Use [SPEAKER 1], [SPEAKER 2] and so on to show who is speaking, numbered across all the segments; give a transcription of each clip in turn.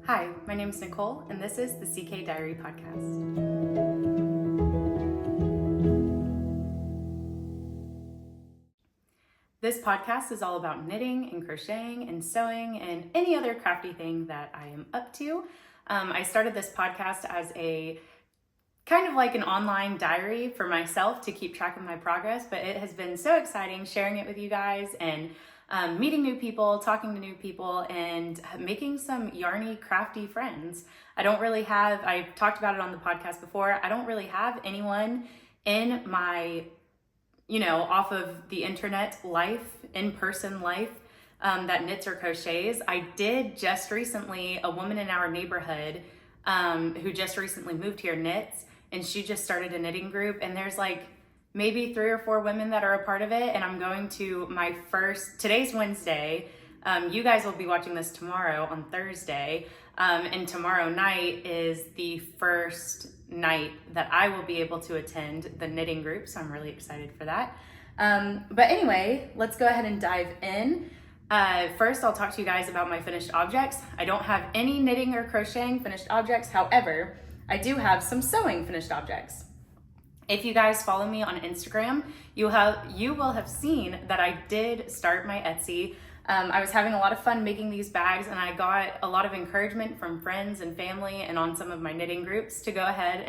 [SPEAKER 1] Hi, my name is Nichole, and this is the CK Diary Podcast. This podcast is all about knitting and crocheting and sewing and any other crafty thing that I am up to. I started this podcast as a kind of like an online diary for myself to keep track of my progress, but it has been so exciting sharing it with you guys and meeting new people, talking to new people, and making some yarny, crafty friends. I've talked about it on the podcast before, I don't really have anyone in my, off of the internet life, in-person life, that knits or crochets. I did just recently, a woman in our neighborhood who just recently moved here knits, and she just started a knitting group, and there's like maybe 3 or 4 women that are a part of it. And I'm going to today's Wednesday. You guys will be watching this tomorrow on Thursday. And tomorrow night is the first night that I will be able to attend the knitting group. So I'm really excited for that. But anyway, let's go ahead and dive in. First, I'll talk to you guys about my finished objects. I don't have any knitting or crocheting finished objects. However, I do have some sewing finished objects. If you guys follow me on Instagram, you will have seen that I did start my Etsy. I was having a lot of fun making these bags, and I got a lot of encouragement from friends and family and on some of my knitting groups to go ahead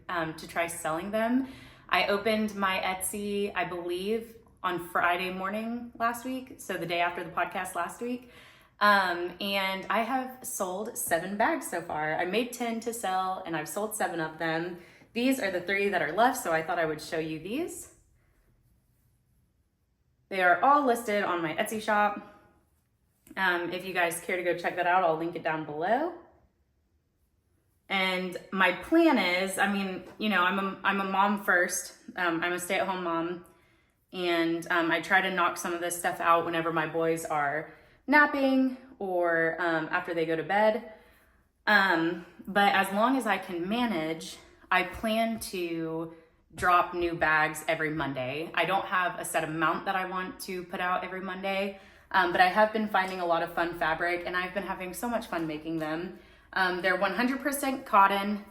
[SPEAKER 1] and to try selling them. I opened my Etsy, I believe, on Friday morning last week, so the day after the podcast last week. And I have sold 7 bags so far. I made 10 to sell, and I've sold 7 of them. These are the 3 that are left, so I thought I would show you these. They are all listed on my Etsy shop. If you guys care to go check that out, I'll link it down below. And my plan is, I'm a mom first. I'm a stay-at-home mom, and I try to knock some of this stuff out whenever my boys are napping or after they go to bed. But as long as I can manage, I plan to drop new bags every Monday. I don't have a set amount that I want to put out every Monday, but I have been finding a lot of fun fabric, and I've been having so much fun making them. They're 100% cotton.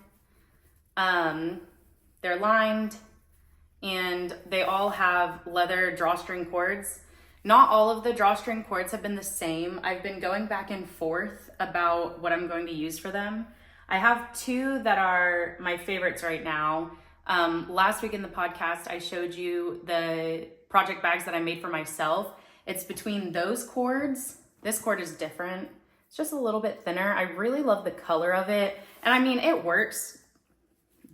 [SPEAKER 1] They're lined, and they all have leather drawstring cords. Not all of the drawstring cords have been the same. I've been going back and forth about what I'm going to use for them. I have 2 that are my favorites right now. Last week in the podcast, I showed you the project bags that I made for myself. It's between those cords. This cord is different. It's just a little bit thinner. I really love the color of it. And it works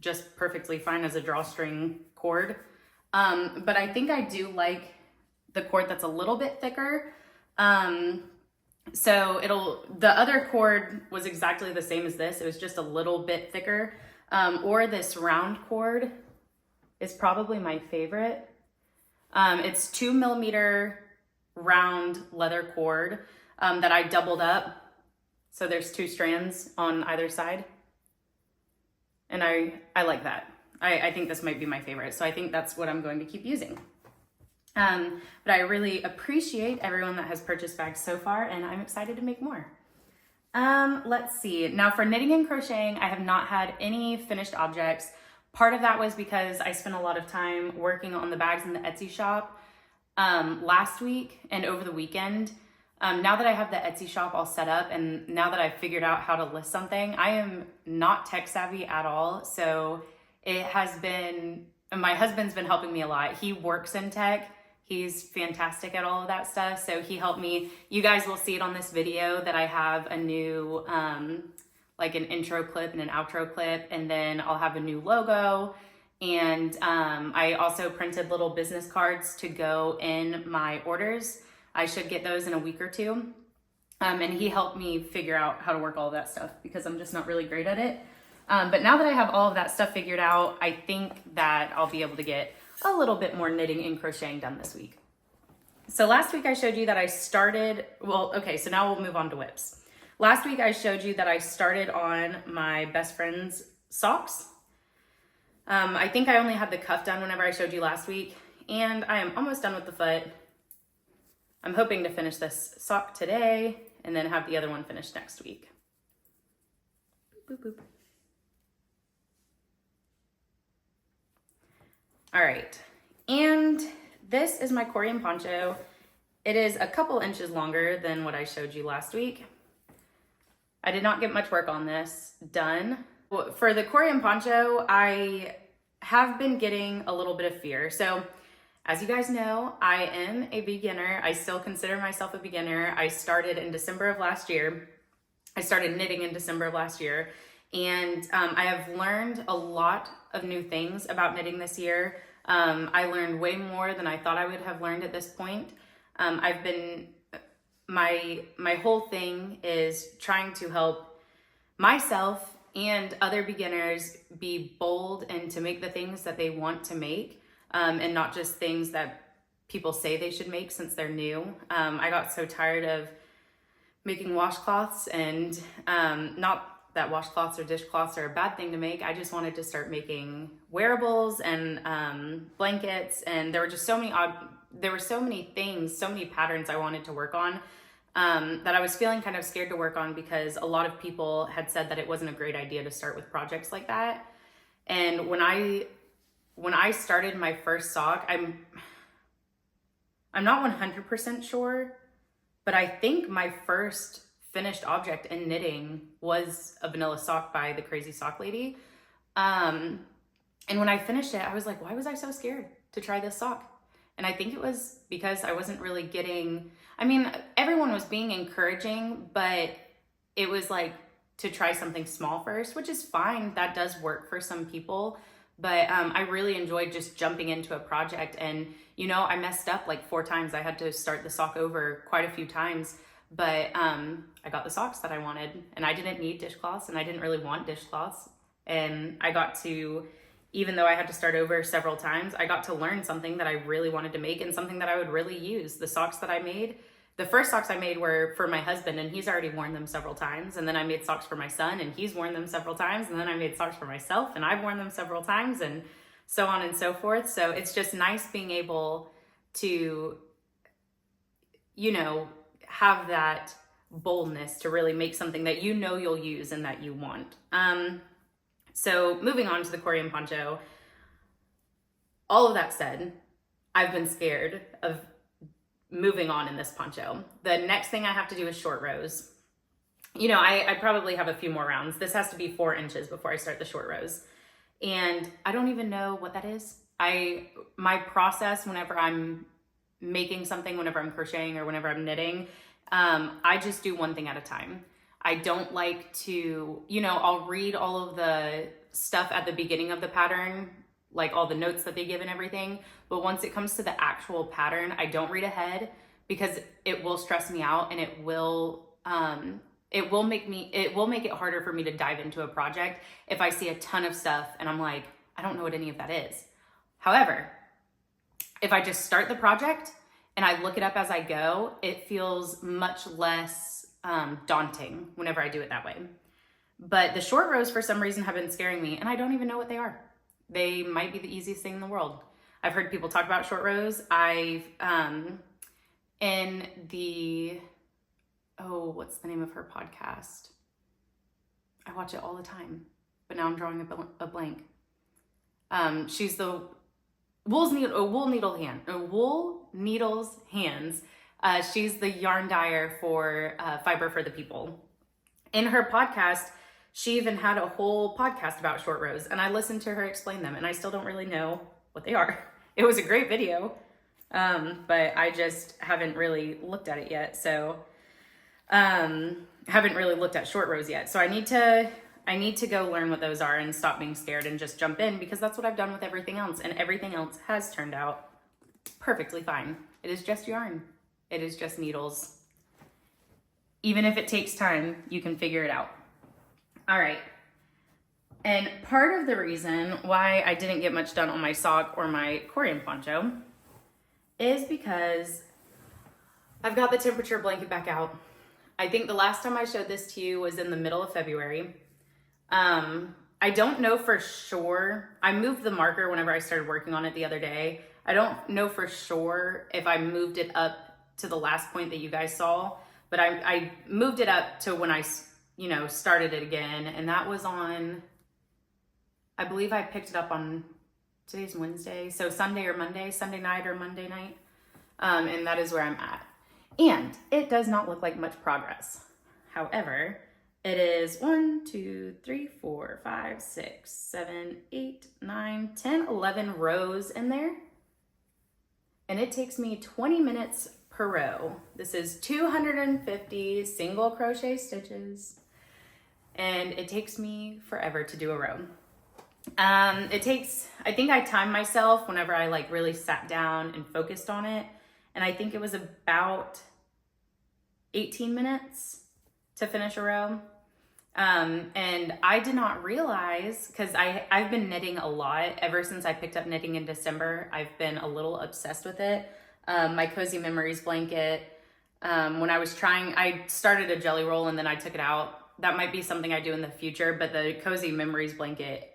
[SPEAKER 1] just perfectly fine as a drawstring cord. But I think I do like the cord that's a little bit thicker. So the other cord was exactly the same as this. It was just a little bit thicker. Or this round cord is probably my favorite. It's 2mm round leather cord that I doubled up. So there's 2 strands on either side. And I like that. I think this might be my favorite. So I think that's what I'm going to keep using. But I really appreciate everyone that has purchased bags so far, and I'm excited to make more. Let's see. Now for knitting and crocheting, I have not had any finished objects. Part of that was because I spent a lot of time working on the bags in the Etsy shop last week and over the weekend. Now that I have the Etsy shop all set up, and now that I've figured out how to list something, I am not tech savvy at all. So my husband's been helping me a lot. He works in tech. He's fantastic at all of that stuff. So he helped me. You guys will see it on this video that I have a new, like an intro clip and an outro clip, and then I'll have a new logo. And I also printed little business cards to go in my orders. I should get those in a week or 2. And he helped me figure out how to work all of that stuff because I'm just not really great at it. But now that I have all of that stuff figured out, I think that I'll be able to get a little bit more knitting and crocheting done this week. So last week I showed you that I started, so now we'll move on to whips. Last week I showed you that I started on my best friend's socks. I think I only had the cuff done whenever I showed you last week, and I am almost done with the foot. I'm hoping to finish this sock today and then have the other one finished next week. boop, boop. All right, and this is my Korean poncho. It is a couple inches longer than what I showed you last week. I did not get much work on this done. For the Korean poncho, I have been getting a little bit of fear. So as you guys know, I am a beginner. I still consider myself a beginner. I started in December of last year. I started knitting in December of last year. And I have learned a lot of new things about knitting this year. I learned way more than I thought I would have learned at this point. My whole thing is trying to help myself and other beginners be bold and to make the things that they want to make, and not just things that people say they should make since they're new. I got so tired of making washcloths, and not that washcloths or dishcloths are a bad thing to make. I just wanted to start making wearables and blankets, and there were just so many things, so many patterns I wanted to work on, that I was feeling kind of scared to work on because a lot of people had said that it wasn't a great idea to start with projects like that. And when I started my first sock, I'm not 100% sure, but I think my first finished object in knitting was a vanilla sock by the Crazy Sock Lady. And when I finished it, I was like, why was I so scared to try this sock? And I think it was because I wasn't really getting, everyone was being encouraging, but it was like to try something small first, which is fine. That does work for some people. But I really enjoyed just jumping into a project. And, I messed up like 4 times. I had to start the sock over quite a few times. But I got the socks that I wanted, and I didn't need dishcloths, and I didn't really want dishcloths. And I got to, even though I had to start over several times, I got to learn something that I really wanted to make and something that I would really use. The socks that I made, the first socks I made were for my husband, and he's already worn them several times. And then I made socks for my son, and he's worn them several times. And then I made socks for myself, and I've worn them several times, and so on and so forth. So it's just nice being able to, have that boldness to really make something that you'll use and that you want. So moving on to the Korean poncho, all of that said, I've been scared of moving on in this poncho. The next thing I have to do is short rows. I probably have a few more rounds. This has to be 4 inches before I start the short rows. And I don't even know what that is. My process whenever I'm making something, whenever I'm crocheting or whenever I'm knitting, I just do one thing at a time. I don't like to, I'll read all of the stuff at the beginning of the pattern, like all the notes that they give and everything. But once it comes to the actual pattern, I don't read ahead because it will stress me out, and it will make it harder for me to dive into a project if I see a ton of stuff and I'm like, I don't know what any of that is. However, if I just start the project and I look it up as I go, it feels much less daunting whenever I do it that way. But the short rows for some reason have been scaring me, and I don't even know what they are. They might be the easiest thing in the world. I've heard people talk about short rows. I've in the, what's the name of her podcast? I watch it all the time, but now I'm drawing a blank. She's the Wool Needles Hands. She's the yarn dyer for Fiber for the People. In her podcast, she even had a whole podcast about short rows, and I listened to her explain them, and I still don't really know what they are. It was a great video, but I just haven't really looked at it yet. So haven't really looked at short rows yet. So I need to go learn what those are and stop being scared and just jump in, because that's what I've done with everything else, and everything else has turned out perfectly fine. It is just yarn. It is just needles. Even if it takes time, you can figure it out. All right. And part of the reason why I didn't get much done on my sock or my Korean poncho is because I've got the temperature blanket back out. I think the last time I showed this to you was in the middle of February. I don't know for sure. I moved the marker whenever I started working on it the other day. I don't know for sure if I moved it up to the last point that you guys saw, but I moved it up to when I you know, started it again. And that was on, I believe I picked it up on, today's Wednesday, so Sunday or Monday, Sunday night or Monday night. And that is where I'm at. And it does not look like much progress. However, it is 1, 2, 3, 4, 5, 6, 7, 8, 9, 10, 11 rows in there. And it takes me 20 minutes per row. This is 250 single crochet stitches. And it takes me forever to do a row. It takes, I think I timed myself whenever I like really sat down and focused on it. And I think it was about 18 minutes to finish a row. And I did not realize, because I've been knitting a lot ever since I picked up knitting in December. I've been a little obsessed with it. My Cozy Memories blanket, when I was trying, I started a jelly roll and then I took it out. That might be something I do in the future, but the Cozy Memories blanket,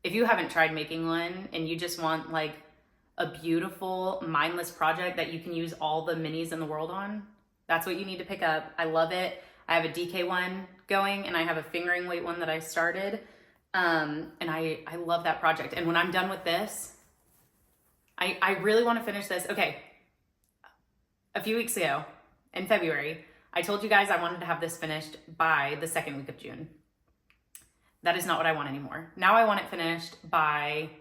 [SPEAKER 1] if you haven't tried making one and you just want like a beautiful, mindless project that you can use all the minis in the world on, that's what you need to pick up. I love it. I have a DK one going and I have a fingering weight one that I started. And I love that project. And when I'm done with this, I really want to finish this. Okay. A few weeks ago in February, I told you guys I wanted to have this finished by the second week of June. That is not what I want anymore. Now I want it finished by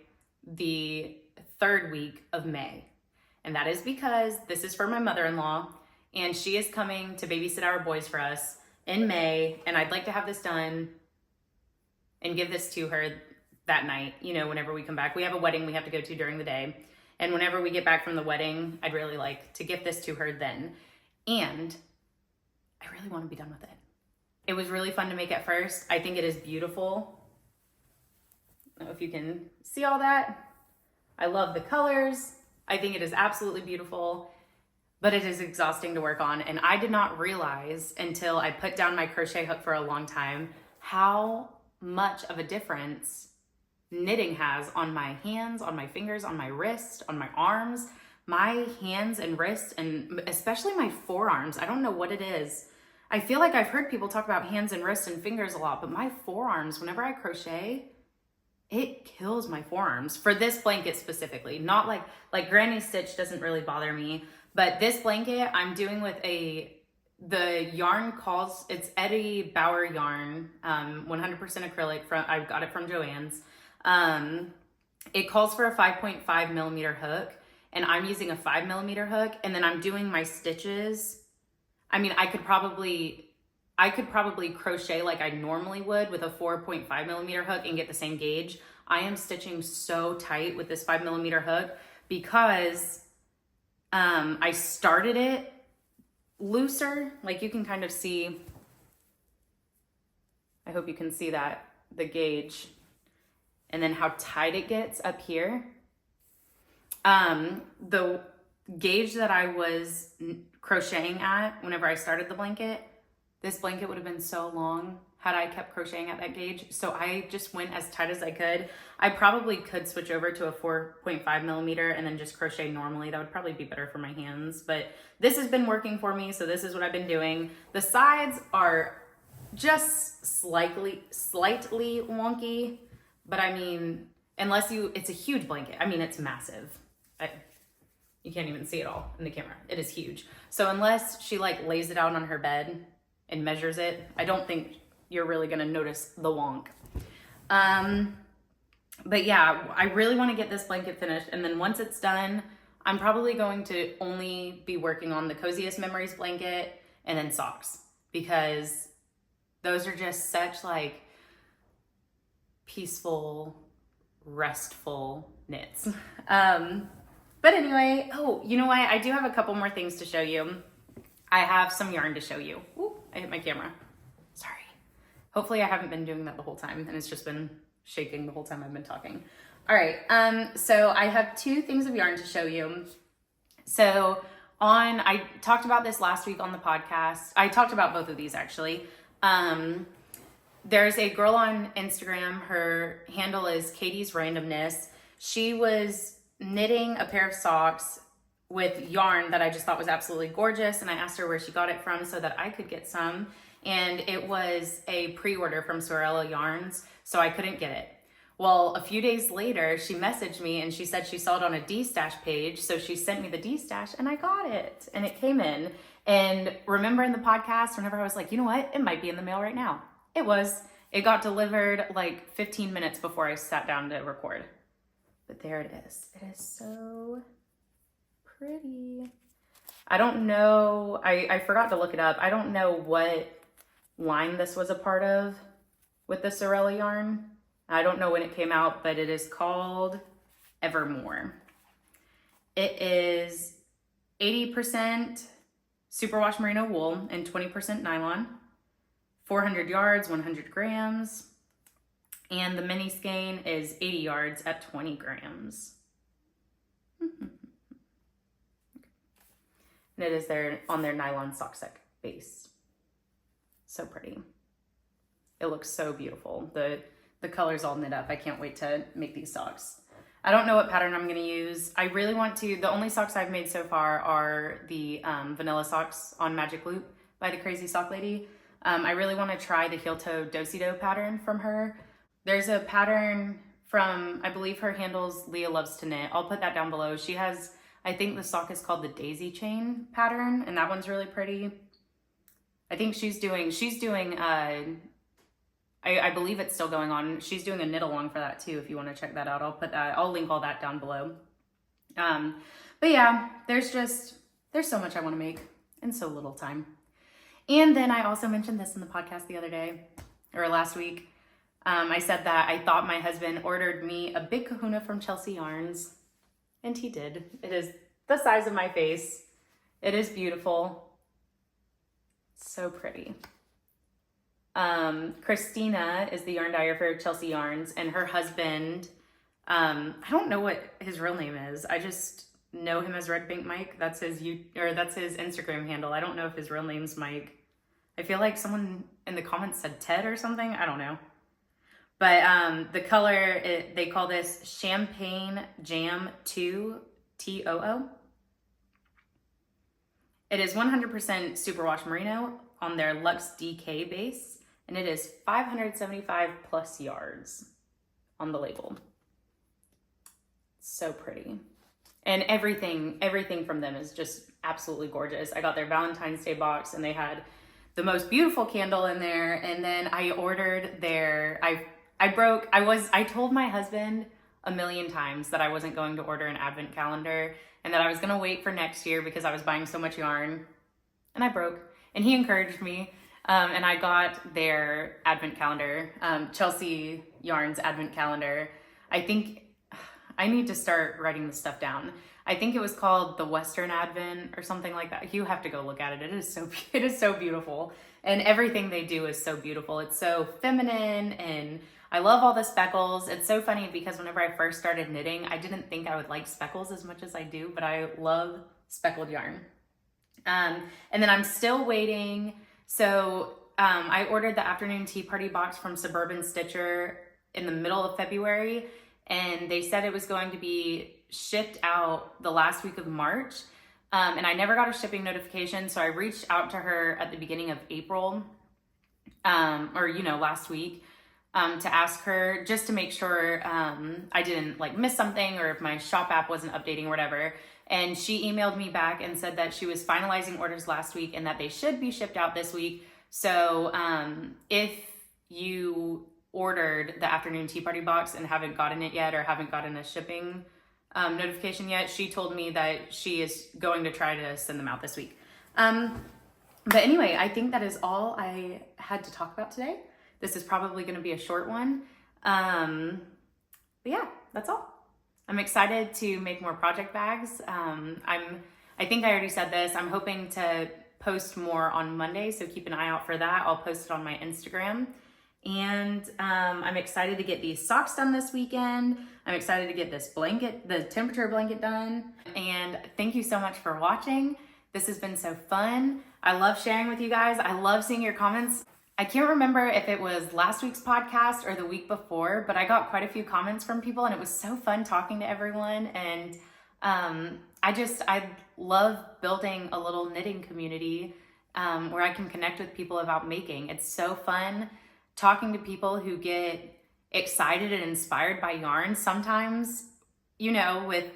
[SPEAKER 1] the third week of May. And that is because this is for my mother-in-law and she is coming to babysit our boys for us in May. And I'd like to have this done and give this to her that night, you know, whenever we come back. We have a wedding we have to go to during the day. And whenever we get back from the wedding, I'd really like to gift this to her then. And I really want to be done with it. It was really fun to make at first. I think it is beautiful. I don't know if you can see all that. I love the colors. I think it is absolutely beautiful, but it is exhausting to work on. And I did not realize until I put down my crochet hook for a long time how much of a difference knitting has on my hands, on my fingers, on my wrist, on my arms, my hands and wrists, and especially my forearms. I don't know what it is. I feel like I've heard people talk about hands and wrists and fingers a lot, but my forearms, whenever I crochet, it kills my forearms for this blanket specifically. Not like granny stitch doesn't really bother me, but this blanket I'm doing with the yarn calls, it's Eddie Bauer yarn, 100% acrylic I got it from Joann's. It calls for a 5.5 millimeter hook and I'm using a 5 millimeter hook, and then I'm doing my stitches. I mean, I could probably crochet like I normally would with a 4.5 millimeter hook and get the same gauge. I am stitching so tight with this 5 millimeter hook because I started it looser. Like you can kind of see, I hope you can see that, the gauge, and then how tight it gets up here. The gauge that I was crocheting at whenever I started the blanket, this blanket would have been so long had I kept crocheting at that gauge. So I just went as tight as I could. I probably could switch over to a 4.5 millimeter and then just crochet normally. That would probably be better for my hands, but this has been working for me. So this is what I've been doing. The sides are just slightly wonky, but I mean, it's a huge blanket. I mean, it's massive. You can't even see it all in the camera. It is huge. So unless she like lays it out on her bed and measures it, I don't think you're really gonna notice the wonk. But yeah, I really wanna get this blanket finished. And then once it's done, I'm probably going to only be working on the Coziest Memories blanket and then socks, because those are just such like peaceful, restful knits. But anyway, oh, you know what? I do have a couple more things to show you. I have some yarn to show you. Ooh, I hit my camera. Sorry. Hopefully I haven't been doing that the whole time and it's just been shaking the whole time I've been talking. All right, so I have two things of yarn to show you. So I talked about this last week on the podcast. I talked about both of these actually. There's a girl on Instagram. Her handle is Katie's Randomness. She was knitting a pair of socks with yarn that I just thought was absolutely gorgeous. And I asked her where she got it from so that I could get some. and it was a pre-order from Sorella Yarns, so I couldn't get it. Well, a few days later, she messaged me and she said she saw it on a D-Stash page. So she sent me the D-Stash and I got it and it came in. And remember in the podcast, whenever I was like, you know what? It might be in the mail right now. It was. It got delivered like 15 minutes before I sat down to record. But there it is. It is so pretty. I don't know. I forgot to look it up. I don't know what line this was a part of with the Sorella yarn. I don't know when it came out, but it is called Evermore. It is 80% superwash merino wool and 20% nylon, 400 yards, 100 grams, and the mini skein is 80 yards at 20 grams. And it is on their nylon socksack base. So pretty. It looks so beautiful. The color's all knit up. I can't wait to make these socks. I don't know what pattern I'm going to use. I really want to, the only socks I've made so far are the vanilla socks on Magic Loop by the Crazy Sock Lady. I really want to try the heel toe do-si-do pattern from her. There's a pattern from, I believe her handle's Leah Loves to Knit. I'll put that down below. She has, I think the sock is called the Daisy Chain pattern, and that one's really pretty. I think she's doing I believe it's still going on. She's doing a knit along for that too, if you want to check that out. I'll link all that down below. But yeah, there's so much I want to make in so little time. And then I also mentioned this in the podcast the other day, or last week. I said that I thought my husband ordered me a big kahuna from Chelsea Yarns, and he did. It is the size of my face. It is beautiful. So pretty. Christina is the yarn dyer for Chelsea Yarns, and her husband, I don't know what his real name is. I just know him as Red Bank Mike. That's his Instagram handle. I don't know if his real name's Mike. I feel like someone in the comments said Ted or something. I don't know. But the color, they call this Champagne Jam 2 TOO. It is 100% superwash merino on their Luxe DK base. And it is 575 plus yards on the label. So pretty. And everything from them is just absolutely gorgeous. I got their Valentine's Day box and they had the most beautiful candle in there. And then I ordered I told my husband a million times that I wasn't going to order an advent calendar and that I was gonna wait for next year because I was buying so much yarn. And I broke. And he encouraged me. And I got their advent calendar, Chelsea Yarns advent calendar. I think I need to start writing this stuff down. I think it was called the Western Advent or something like that. You have to go look at it. It is so beautiful. And everything they do is so beautiful. It's so feminine and I love all the speckles. It's so funny because whenever I first started knitting, I didn't think I would like speckles as much as I do, but I love speckled yarn. And then I'm still waiting. So I ordered the afternoon tea party box from Suburban Stitcher in the middle of February, and they said it was going to be shipped out the last week of March. And I never got a shipping notification, so I reached out to her at the beginning of April, last week, to ask her just to make sure I didn't miss something or if my shop app wasn't updating or whatever. And she emailed me back and said that she was finalizing orders last week and that they should be shipped out this week. So if you ordered the afternoon tea party box and haven't gotten it yet or haven't gotten a shipping notification yet, she told me that she is going to try to send them out this week. But anyway, I think that is all I had to talk about today. This is probably going to be a short one. But yeah, that's all. I'm excited to make more project bags. I think I already said this. I'm hoping to post more on Monday, so keep an eye out for that. I'll post it on my Instagram. And I'm excited to get these socks done this weekend. I'm excited to get this blanket, the temperature blanket done. And thank you so much for watching. This has been so fun. I love sharing with you guys. I love seeing your comments. I can't remember if it was last week's podcast or the week before, but I got quite a few comments from people and it was so fun talking to everyone. And I love building a little knitting community where I can connect with people about making. It's so fun talking to people who get excited and inspired by yarn. Sometimes, you know, with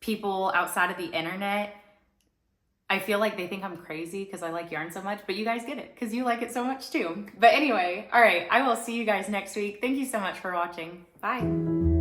[SPEAKER 1] people outside of the internet, I feel like they think I'm crazy because I like yarn so much, but you guys get it because you like it so much too. But anyway, all right, I will see you guys next week. Thank you so much for watching. Bye.